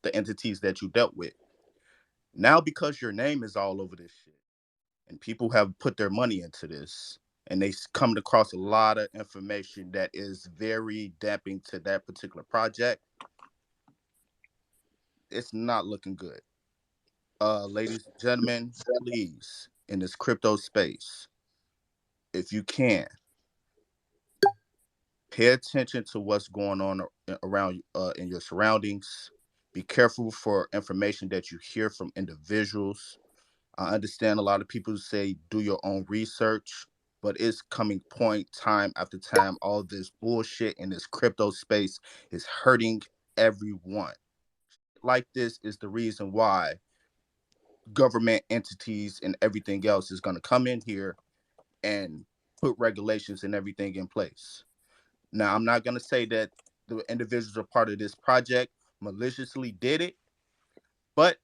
the entities that you dealt with. Now, because your name is all over this shit, and people have put their money into this, and they come across a lot of information that is very damping to that particular project, it's not looking good. Ladies and gentlemen, please, in this crypto space, if you can, pay attention to what's going on around in your surroundings. Be careful for information that you hear from individuals. I understand a lot of people say do your own research, but it's coming point time after time. All this bullshit in this crypto space is hurting everyone. Like this is the reason why government entities and everything else is going to come in here and put regulations and everything in place. Now, I'm not going to say that the individuals are part of this project maliciously did it, but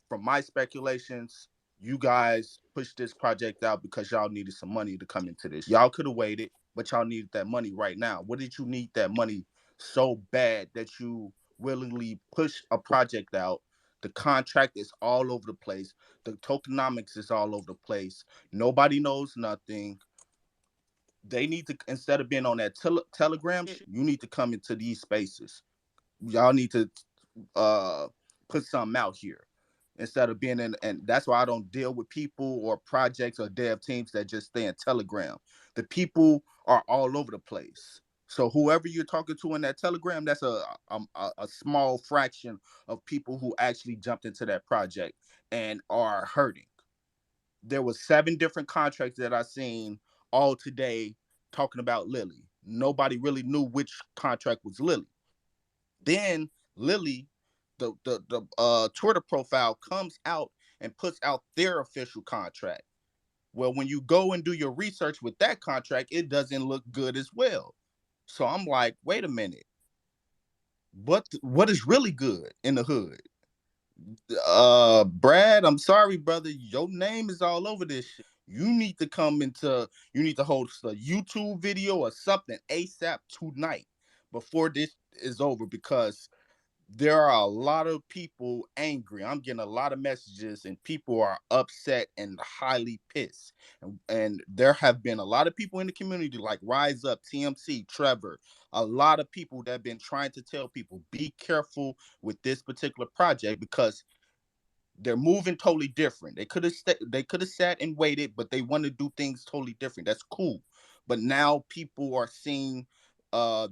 from my speculations, you guys pushed this project out because y'all needed some money to come into this. Y'all could have waited, but y'all needed that money right now. What did you need that money so bad that you willingly push a project out? The contract is all over the place. The tokenomics is all over the place. Nobody knows nothing. They need to, instead of being on that telegram shit, you need to come into these spaces. Y'all need to uh put something out here instead of being in. And that's why I don't deal with people or projects or dev teams that just stay in telegram. The people are all over the place. So whoever you're talking to in that telegram, that's a small fraction of people who actually jumped into that project and are hurting. There was 7 different contracts that I seen all today talking about Lilly. Nobody really knew which contract was Lilly. Then Lilly, the Twitter profile comes out and puts out their official contract. Well, when you go and do your research with that contract, it doesn't look good as well. So I'm like, wait a minute, what is really good in the hood? Brad, I'm sorry, brother. Your name is all over this shit. You need to host a YouTube video or something ASAP tonight before this is over because there are a lot of people angry. I'm getting a lot of messages, and people are upset and highly pissed. And there have been a lot of people in the community, like Rise Up, TMC, Trevor, a lot of people that have been trying to tell people be careful with this particular project because they're moving totally different. They could have sat and waited, but they want to do things totally different. That's cool. But now people are seeing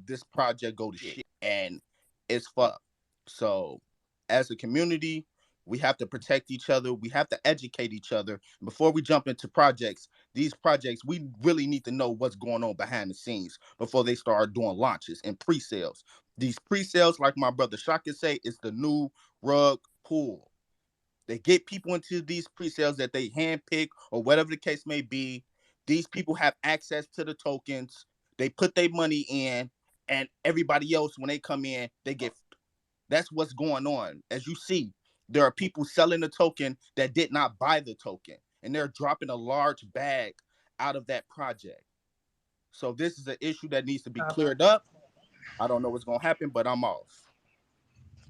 this project go to shit, and it's fucked. So as a community, we have to protect each other. We have to educate each other. Before we jump into projects, these projects, we really need to know what's going on behind the scenes before they start doing launches and pre-sales. These pre-sales, like my brother Shaka say, is the new rug pull. They get people into these pre-sales that they handpick or whatever the case may be. These people have access to the tokens. They put their money in, and everybody else, when they come in, they get. That's what's going on. As you see, there are people selling the token that did not buy the token, and they're dropping a large bag out of that project. So this is an issue that needs to be cleared up. I don't know what's going to happen, but I'm off.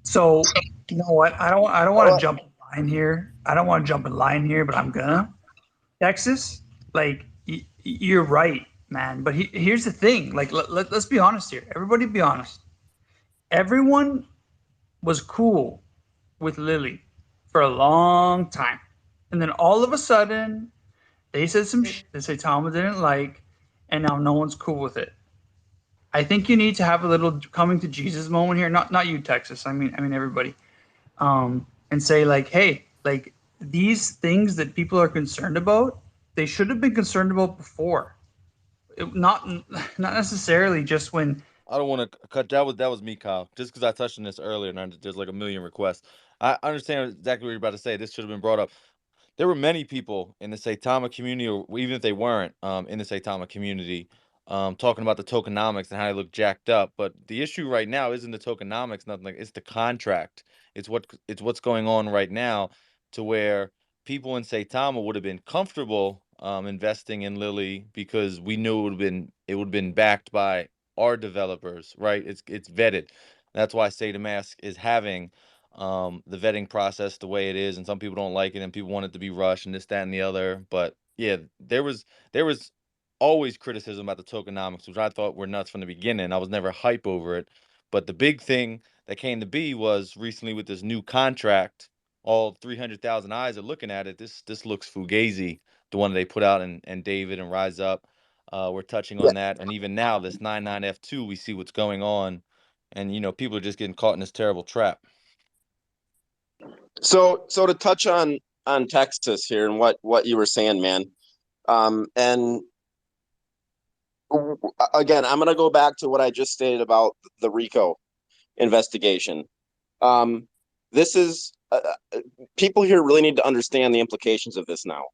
So you know what? I don't want to jump in line here. I don't want to jump in line here, but I'm gonna. Texas, like you're right, man. But here's the thing. Like let's be honest here. Everybody be honest. Everyone was cool with Lilly for a long time, and then all of a sudden they said some shit that Saitama didn't like, and now no one's cool with it. I think you need to have a little coming to Jesus moment here. Not you, Texas. I mean everybody. And say like, hey, like these things that people are concerned about, they should have been concerned about before. Not necessarily just when. I don't want to cut. That was me, Kyle. Just because I touched on this earlier, and there's like a million requests. I understand exactly what you're about to say. This should have been brought up. There were many people in the Saitama community, or even if they weren't in the Saitama community, talking about the tokenomics and how they look jacked up. But the issue right now isn't the tokenomics, nothing like it's the contract. It's what's going on right now, to where people in Saitama would have been comfortable investing in Lilly because we knew it would have been backed by our developers, right? It's vetted. That's why Saitama is having the vetting process the way it is, and some people don't like it, and people want it to be rushed and this, that, and the other. But yeah, there was always criticism about the tokenomics, which I thought were nuts from the beginning. I was never hype over it. But the big thing that came to be was recently with this new contract, all 300,000 eyes are looking at it. This looks fugazi, the one they put out, and David and Rise Up. We're touching Yeah. on that, and even now this 99F2, we see what's going on, and people are just getting caught in this terrible trap. So to touch on Texas here and what you were saying, man. And again, I'm going to go back to what I just stated about the RICO investigation. This is people here really need to understand the implications of this now.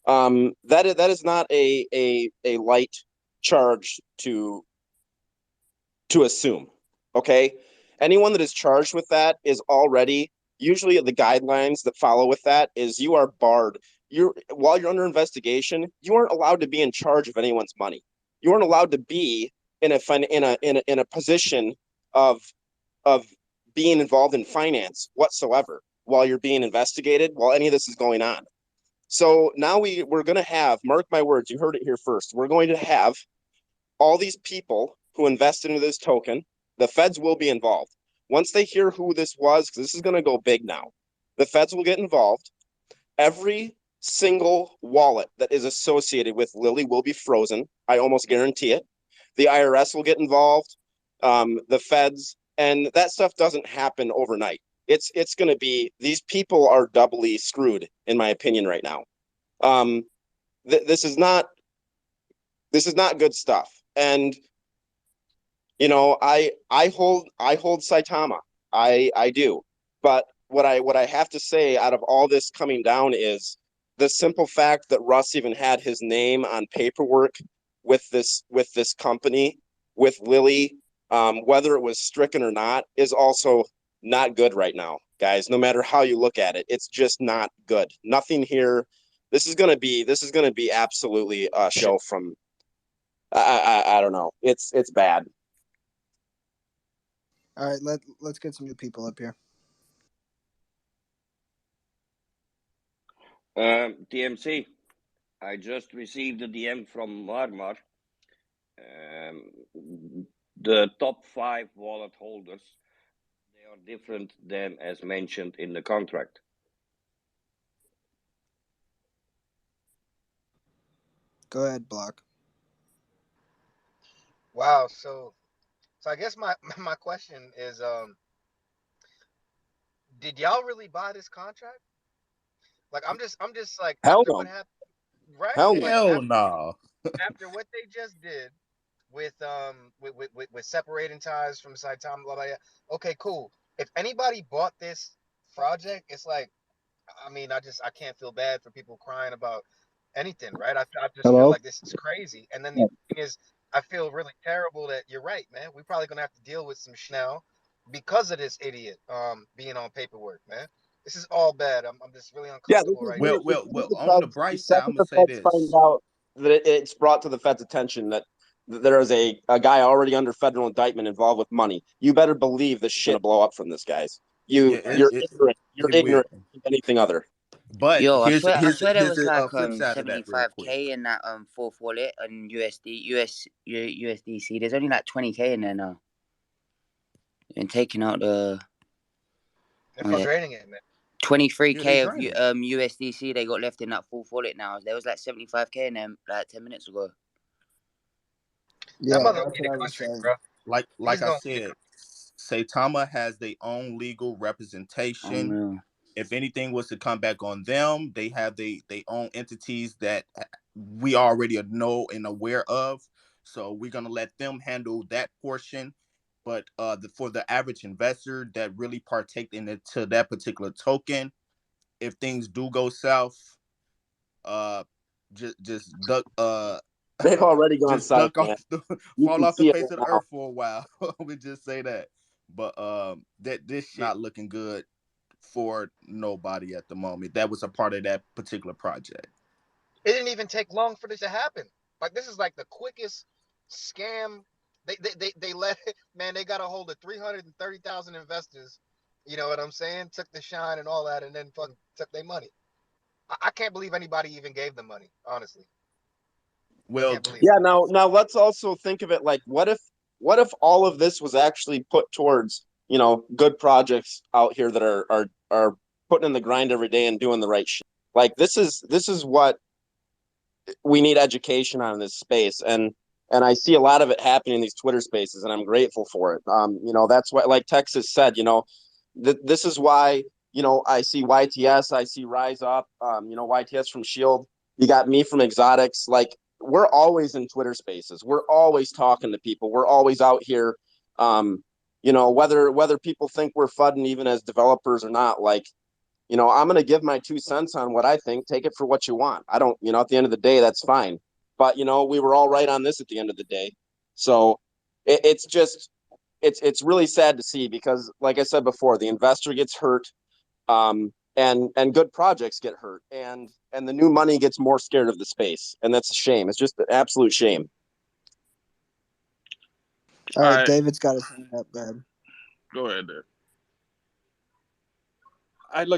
That is not a light charge to assume. Okay, anyone that is charged with that is already, usually the guidelines that follow with that is you are barred. While you're under investigation, you aren't allowed to be in charge of anyone's money. You aren't allowed to be in a position of of being involved in finance whatsoever while you're being investigated, while any of this is going on. So now we're going to have, mark my words, you heard it here first, we're going to have all these people who invested into this token. The feds will be involved. Once they hear who this was, because this is going to go big now, the feds will get involved. Every single wallet that is associated with Lilly will be frozen. I almost guarantee it. The IRS will get involved, the feds, and that stuff doesn't happen overnight. It's going to be, these people are doubly screwed, in my opinion, right now. This is not good stuff. And I hold Saitama. I do. But what I have to say out of all this coming down is the simple fact that Russ even had his name on paperwork with this company, with Lilly, whether it was stricken or not, is also not good right now, guys. No matter how you look at it, it's just not good. Nothing here. This is gonna be absolutely a show from. I don't know. It's bad. All right, let's get some new people up here. TMC, I just received a DM from Marmar. The top 5 wallet holders, they are different than as mentioned in the contract. Go ahead, Block. Wow. So I guess my question is, did y'all really buy this contract? Like, I'm just like, Hell after what no. happened, right? Hell no. Like, Hell no. after what they just did with separating ties from Saitama, blah, blah, blah. Okay, cool. If anybody bought this project, it's like, I mean, I can't feel bad for people crying about anything, right? I just feel Hello? like this is crazy. And then the thing is, I feel really terrible that you're right, man. We're probably gonna have to deal with some shit now because of this idiot being on paperwork, man. This is all bad. I'm just really Yeah, uncomfortable right now. Well, this well, is well. the On the feds. bright The side, I'm second gonna the say feds find this. out that it's brought to the feds' attention that there is a guy already under federal indictment involved with money, you better believe this shit's gonna blow up from this, guys. Yeah, Right. You're ignorant. You're it will. ignorant of anything other. But Yo, I here's swear there here's was the like flip side of that, real quick. 75k in that fourth wallet on USDC. There's only like 20k in there now. And taking out the They're draining it, man. 23k of Draining it. USDC they got left in that fourth wallet now. There was like 75k in them like 10 minutes ago. Yeah, That mother that's need what a I was country, saying. bro. Like He's I gonna said, Saitama has their own legal representation. Unreal. If anything was to come back on them, they have they own entities that we already know and aware of. So we're gonna let them handle that portion. But for the average investor that really partake into that particular token, if things do go south, uh, just duck They've already gone just south, duck man. off the You fall can off the see it face of right the now. earth for a while. We just say that. But that this shit not looking good for nobody at the moment. That was a part of that particular project. It didn't even take long for this to happen. Like, this is like the quickest scam They let man. They got a hold of 330,000 investors. You know what I'm saying? Took the shine and all that, and then fucking took their money. I can't believe anybody even gave them money. Honestly, Well, can't believe it. Yeah, now let's also think of it like what if all of this was actually put towards, good projects out here that are putting in the grind every day and doing the right shit. Like this is what we need education on in this space, and I see a lot of it happening in these Twitter spaces, and I'm grateful for it. That's why, like Texas said, this is why, I see YTS, I see Rise Up, YTS from Shield. You got me from Exotics. Like, we're always in Twitter spaces. We're always talking to people. We're always out here. Whether people think we're fudding even as developers or not, like, I'm going to give my 2 cents on what I think. Take it for what you want. I don't, at the end of the day, that's fine. But, we were all right on this at the end of the day. So it's just, it's really sad to see because, like I said before, the investor gets hurt, and good projects get hurt, and the new money gets more scared of the space, and that's a shame. It's just an absolute shame. All right, David's got his hand up. Go ahead. Go ahead, Dave.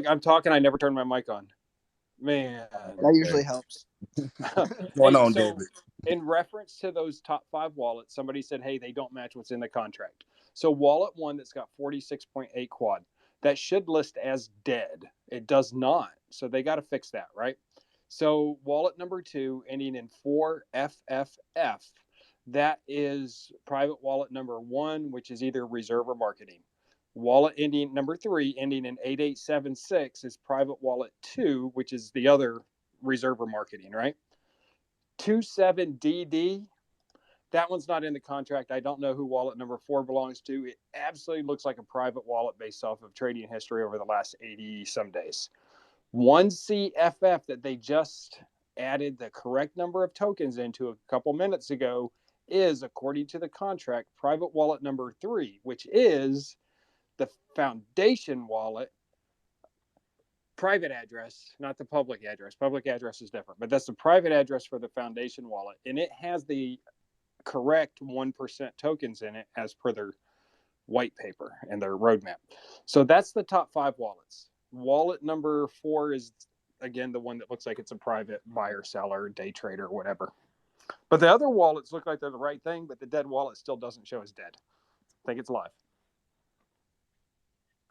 I'm talking. I never turned my mic on. Man, That usually helps. Going on, so David. in reference to those top 5 wallets, somebody said, hey, they don't match what's in the contract. So wallet 1 that's got 46.8 quad, that should list as dead. It does not. So they got to fix that, right? So wallet number 2 ending in 4FFF, that is private wallet number 1, which is either reserve or marketing. Wallet ending number 3 ending in 8876 is private wallet 2, which is the other reserve or marketing, right? 27DD, that one's not in the contract. I don't know who wallet number 4 belongs to. It absolutely looks like a private wallet based off of trading history over the last 80 some days. 1CFF that they just added the correct number of tokens into a couple minutes ago is, according to the contract, private wallet number 3, which is the foundation wallet private address, not the public address. Public address is different, but that's the private address for the foundation wallet, and it has the correct 1% tokens in it as per their white paper and their roadmap. So that's the top 5 wallets. Wallet number 4 is, again, the one that looks like it's a private buyer, seller, day trader, whatever. But the other wallets look like they're the right thing, but the dead wallet still doesn't show as dead. I think it's live.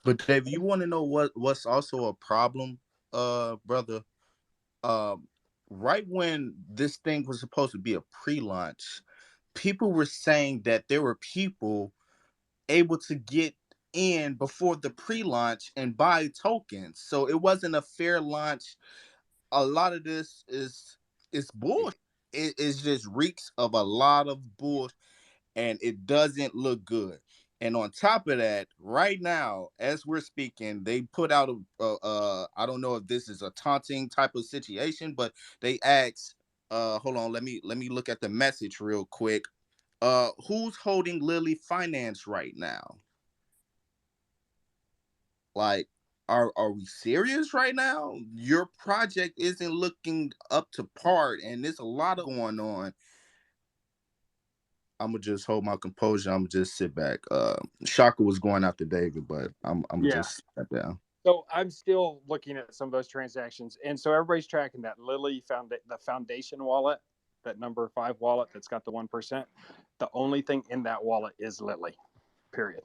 But Dave, you want to know what's also a problem, brother? Right when this thing was supposed to be a pre-launch, people were saying that there were people able to get in before the pre-launch and buy tokens. So it wasn't a fair launch. A lot of this is bullshit. It just reeks of a lot of bullshit, and it doesn't look good. And on top of that, right now, as we're speaking, they put out I don't know if this is a taunting type of situation, but they asked, hold on, let me look at the message real quick. Who's holding Lilly Finance right now? Like, are we serious right now? Your project isn't looking up to par, and there's a lot of going on. I'm gonna just hold my composure. I'm gonna just sit back. Shaka was going after David, but I'm gonna just sit down. So I'm still looking at some of those transactions, and so everybody's tracking that Lilly found the foundation wallet, that number 5 wallet that's got the 1%. The only thing in that wallet is Lilly. Period.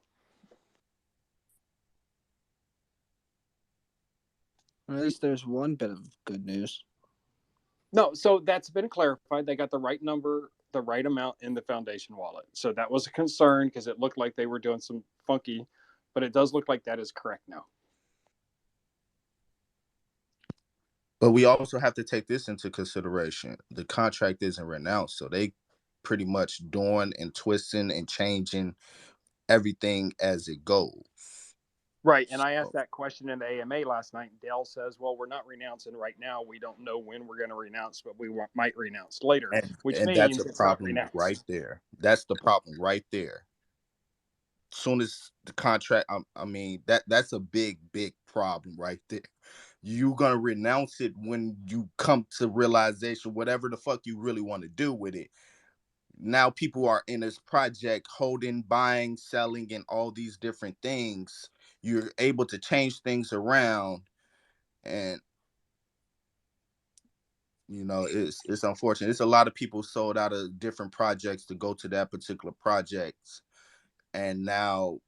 At least there's one bit of good news. No, so that's been clarified. They got the right number, the right amount in the foundation wallet. So that was a concern because it looked like they were doing some funky, but it does look like that is correct now. But we also have to take this into consideration. The contract isn't renounced, so they pretty much doing and twisting and changing everything as it goes. Right, and I asked that question in the AMA last night, and Dale says, well, we're not renouncing right now. We don't know when we're going to renounce, but we might renounce later, which and means that's a it's not problem renounced. right there. That's the problem right there. As soon as the contract, I mean, that's a big problem right there. You're going to renounce it when you come to realization, whatever the fuck you really want to do with it. now people are in this project holding, buying, selling, and all these different things. You're able to change things around, and it's unfortunate. It's a lot of people sold out of different projects to go to that particular project, and now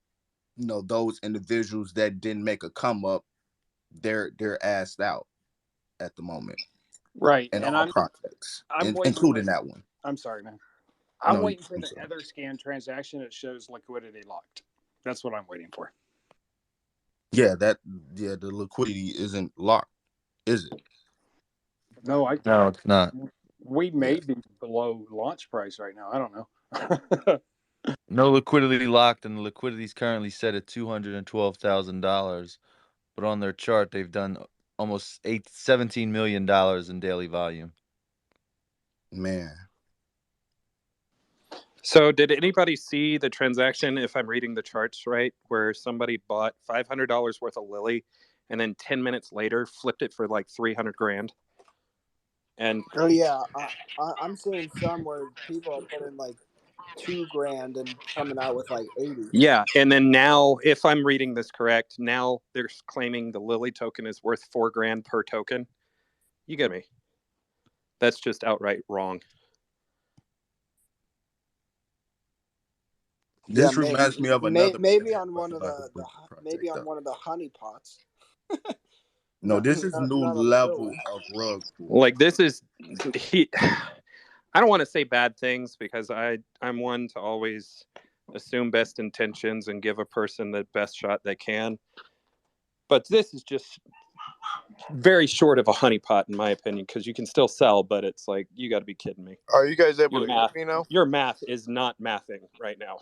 those individuals that didn't make a come up, they're asked out at the moment Right. in And all projects, I'm waiting for including that one. I'm sorry, man. I'm No, waiting for I'm the sorry. other scan transaction that shows liquidity locked. That's what I'm waiting for. Yeah, the liquidity isn't locked, is it? No, No, it's not. we may Yeah, be below launch price right now. I don't know. No liquidity locked, and the liquidity is currently set at $212,000. But on their chart, they've done almost $17 million in daily volume. man. So, did anybody see the transaction, if I'm reading the charts right, where somebody bought $500 worth of Lilly and then 10 minutes later flipped it for like 300 grand? And Oh yeah, I'm seeing some where people are putting like $2,000 and coming out with like 80. yeah, and then now, if I'm reading this correct, now they're claiming the Lilly token is worth 4 grand per token. You get me? That's just outright wrong. This reminds me of another maybe project on was one of about to the book maybe project on up. one of the honey pots. No, not, this is not, new not on the real level one. of rug pull. Like, this is I don't want to say bad things because I'm one to always assume best intentions and give a person the best shot they can. But this is just very short of a honeypot, in my opinion, because you can still sell, but it's like, you got to be kidding me. Are you guys able to hear me now? Your math is not mathing right now.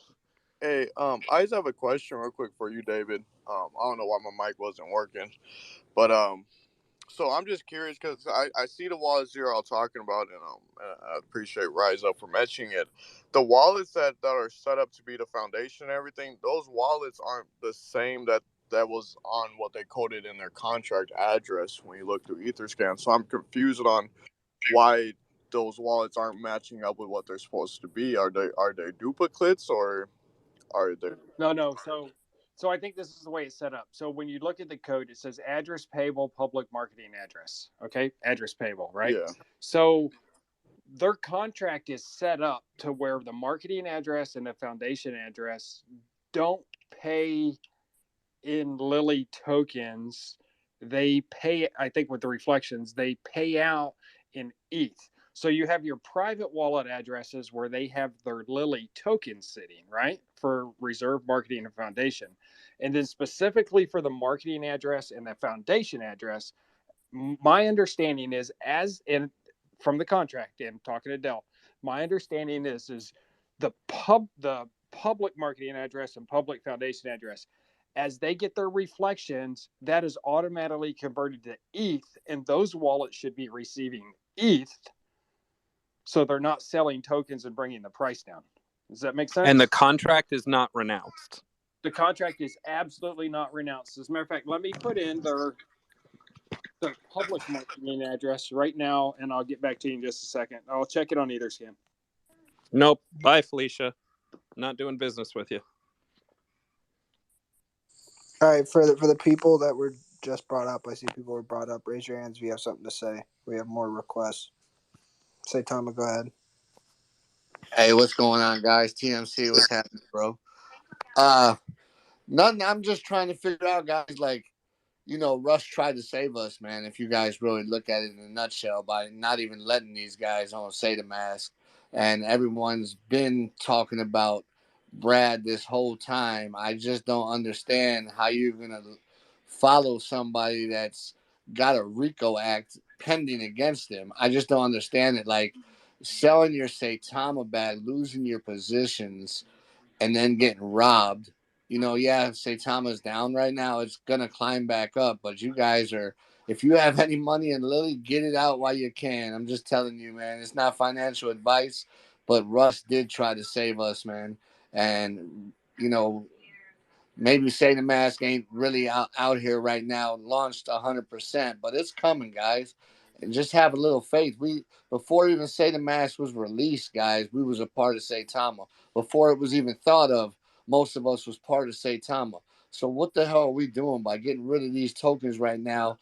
Hey, I just have a question real quick for you, David. I don't know why my mic wasn't working, but so I'm just curious because I see the wallet Zero talking about, and I appreciate Rise Up for mentioning it. The wallets that are set up to be the foundation and everything, those wallets aren't the same that was on what they coded in their contract address when you look through Etherscan. So I'm confused on why those wallets aren't matching up with what they're supposed to be. Are they duplicates or are they? No. So I think this is the way it's set up. So when you look at the code, it says address payable, public marketing address. Okay, address payable, right? Yeah. So their contract is set up to where the marketing address and the foundation address don't pay in Lilly tokens. They pay, I think, with the reflections, they pay out in ETH. So you have your private wallet addresses where they have their Lilly tokens sitting, right, for reserve marketing and foundation. And then specifically for the marketing address and the foundation address, my understanding is, as in from the contract, and talking to Dell, my understanding is the public marketing address and public foundation address, as they get their reflections, that is automatically converted to ETH, and those wallets should be receiving ETH, so they're not selling tokens and bringing the price down. Does that make sense? And the contract is not renounced. The contract is absolutely not renounced. As a matter of fact, let me put in their public marketing address right now, and I'll get back to you in just a second. I'll check it on Etherscan. Nope. Bye, Felicia. Not doing business with you. All right, for the people that were just brought up, I see people were brought up. Raise your hands if you have something to say. We have more requests. Saitama, go ahead. Hey, what's going on, guys? TMC, what's happening, bro? Nothing. I'm just trying to figure out, guys. Like, Rush tried to save us, man. If you guys really look at it in a nutshell, by not even letting these guys on Saitama, and everyone's been talking about Brad this whole time. I just don't understand how you're gonna follow somebody that's got a RICO act pending against him. I just don't understand it. Like, selling your Saitama bag, losing your positions, and then getting robbed. Saitama's down right now. It's gonna climb back up, but you guys are. If you have any money in Lilly, get it out while you can. I'm just telling you, man. It's not financial advice, but Russ did try to save us, man. And maybe Saitama ain't really out here right now, launched 100%, but it's coming, guys. and just have a little faith. We before even Saitama was released, guys, we was a part of Saitama. Before it was even thought of, most of us was part of Saitama. So what the hell are we doing by getting rid of these tokens right now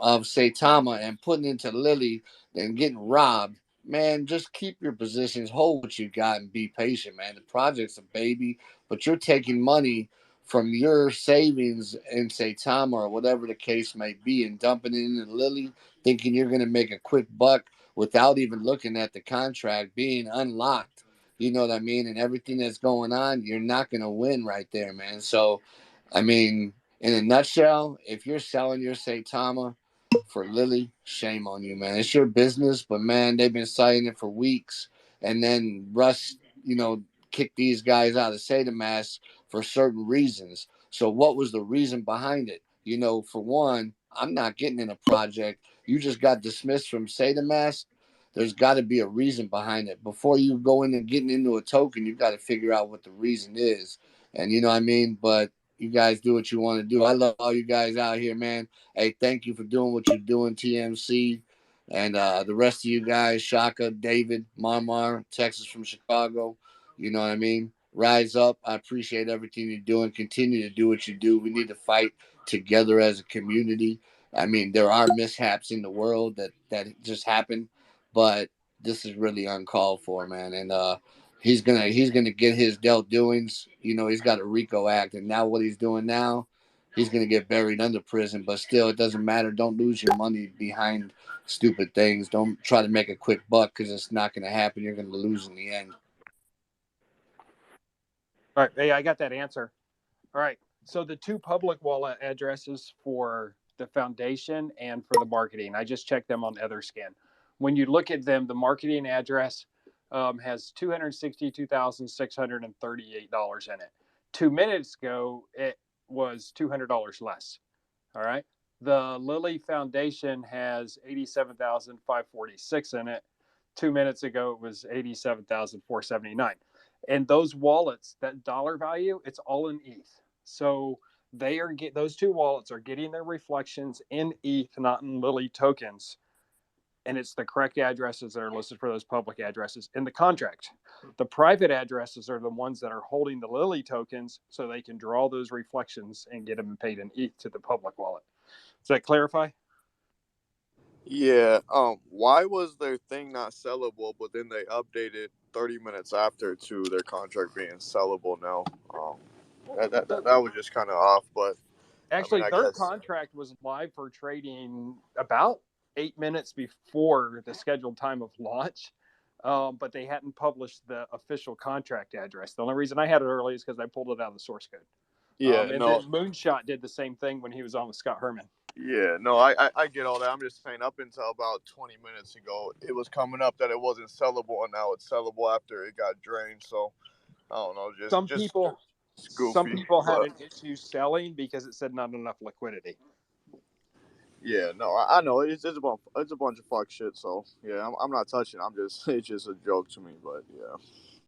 of Saitama and putting into Lilly and getting robbed? Man, just keep your positions, hold what you got, and be patient, man. The project's a baby, but you're taking money from your savings in Saitama or whatever the case may be and dumping it into Lilly, thinking you're going to make a quick buck without even looking at the contract being unlocked. You know what I mean? And everything that's going on, you're not going to win right there, man. So, I mean, in a nutshell, if you're selling your Saitama for Lilly, shame on you, man. It's your business, but man, they've been citing it for weeks. And then Russ, kicked these guys out of Saitama for certain reasons. So what was the reason behind it? For one, I'm not getting in a project. You just got dismissed from Saitama. There's got to be a reason behind it. Before you go in and getting into a token, you've got to figure out what the reason is. And you know what I mean? But you guys do what you want to do. I love all you guys out here, man. Hey, thank you for doing what you're doing, TMC. And the rest of you guys, Shaka, David, Marmar, Texas from Chicago. You know what I mean? Rise up. I appreciate everything you're doing. Continue to do what you do. We need to fight together as a community. I mean, there are mishaps in the world that just happen, but this is really uncalled for, man. And he's gonna get his dealt doings. He's got a RICO act, and now what he's doing now, he's gonna get buried under prison. But still, it doesn't matter. Don't lose your money behind stupid things. Don't try to make a quick buck because it's not gonna happen. You're gonna lose in the end. All right. Hey, I got that answer. All right. So the two public wallet addresses for the foundation and for the marketing, I just checked them on Etherscan. When you look at them, the marketing address has $262,638 in it. 2 minutes ago, it was $200 less. All right. The Lilly Foundation has 87,546 in it. 2 minutes ago, it was 87,479. And those wallets, that dollar value, it's all in ETH. So those two wallets are getting their reflections in ETH, not in Lilly tokens. And it's the correct addresses that are listed for those public addresses in the contract. The private addresses are the ones that are holding the Lilly tokens so they can draw those reflections and get them paid in ETH to the public wallet. Does that clarify? Yeah. Why was their thing not sellable, but then they updated 30 minutes after to their contract being sellable now? That was just kind of off, but I mean, Actually, I their guess. contract was live for trading about 8 minutes before the scheduled time of launch, but they hadn't published the official contract address. The only reason I had it early is because I pulled it out of the source code. Yeah. And No. then Moonshot did the same thing when he was on with Scott Herman. Yeah. No. I get all that. I'm just saying, up until about 20 minutes ago, it was coming up that it wasn't sellable, and now it's sellable after it got drained. So I don't know. Some Just people, some goofy, people had but. an issue selling because it said not enough liquidity. Yeah, no, I know it's a bunch of fuck shit. So yeah, I'm not touching. I'm just it's just a joke to me. But yeah.